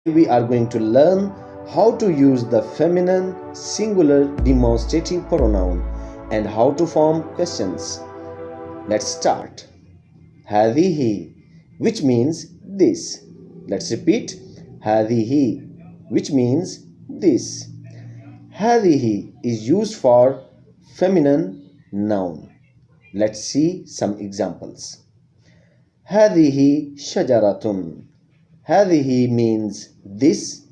we are going to learn how to use the feminine singular demonstrative pronoun and how to form questions. Let's start. هذه, which means this. Let's repeat. هذه, which means this. هذه is used for feminine noun. Let's see some examples. هذه شجرة. هذه means this.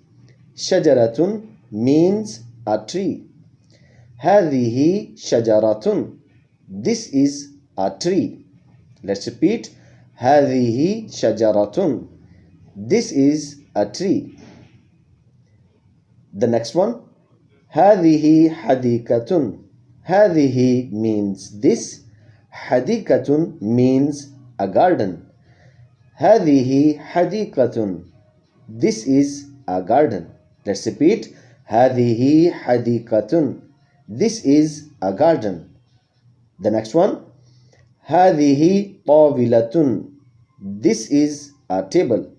شجرة means a tree. هذه شجرة. This is a tree. Let's repeat. هذه شجرة. This is a tree. The next one. هذه حديقة. هذه means this. حديقة means a garden. هذه حديقة. This is a garden. Let's repeat. هذه حديقة. This is a garden. The next one. هذه طاولة. This is a table.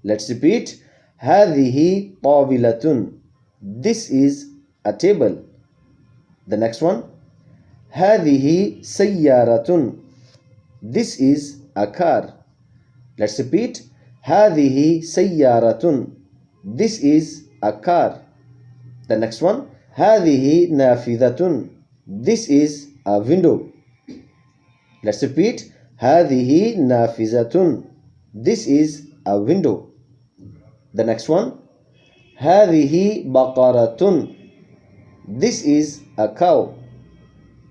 Let's repeat. هذه طاولة. This is a table. The next one. هذه سيارة. This is a car. Let's repeat. هذه سيارة. This is a car. The next one. هذه نافذة. This is a window. Let's repeat. هذه نافذة. This is a window. The next one. هذه بقرة. This is a cow.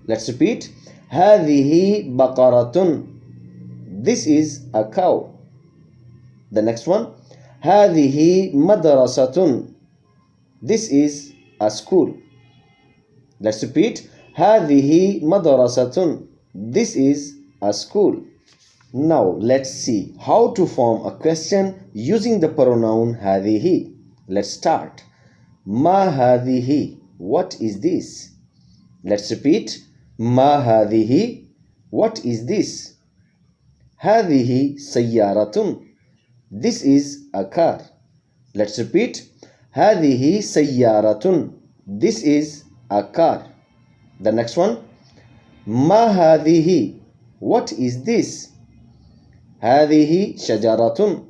Let's repeat. هذه بقرة. This is a cow. The next one. هذه مدرسة. This is a school. Let's repeat. هذه مدرسة. This is a school. Now let's see how to form a question using the pronoun هذه. Let's start. ما هذه? What is this? Let's repeat. ما هذه? What is this? هذه سيارة. This is a car. Let's repeat. هذه سيارة. This is a car. The next one. ما هذه? What is this? هذه شجرة.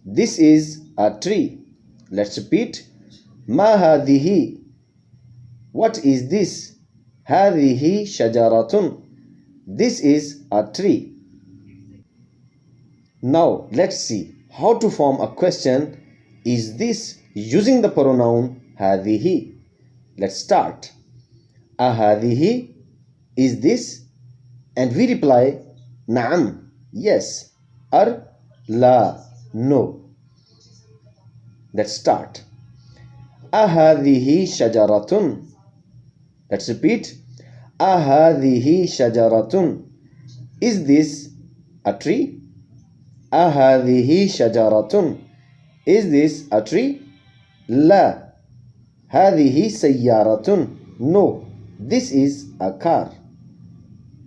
This is a tree. Let's repeat. ما هذه? What is this? هذه شجرة. This is a tree. Now let's see how to form a question. Is this using the pronoun هذه? Let's start. أهذه? Is this? And we reply نعم, yes. Or لا, no. Let's start. أهذه شجرة. Let's repeat. أهذه شجرة. Is this a tree? أهذه شجرة. Is this a tree? لا. هذه سيارة. No. This is a car.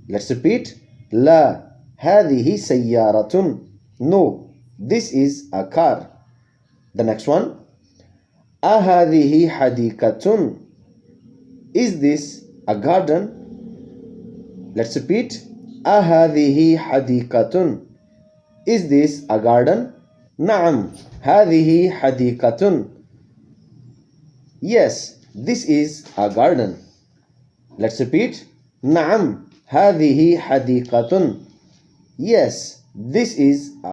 Let's repeat. لا. هذه سيارة. No. This is a car. The next one. أهذه حديقة. Is this a garden? Let's repeat. أهذه حديقة. Is this a garden? نعم. هذه حديقة. Yes, this is a garden. Let's repeat. نعم. هذه حديقة. Yes, this is a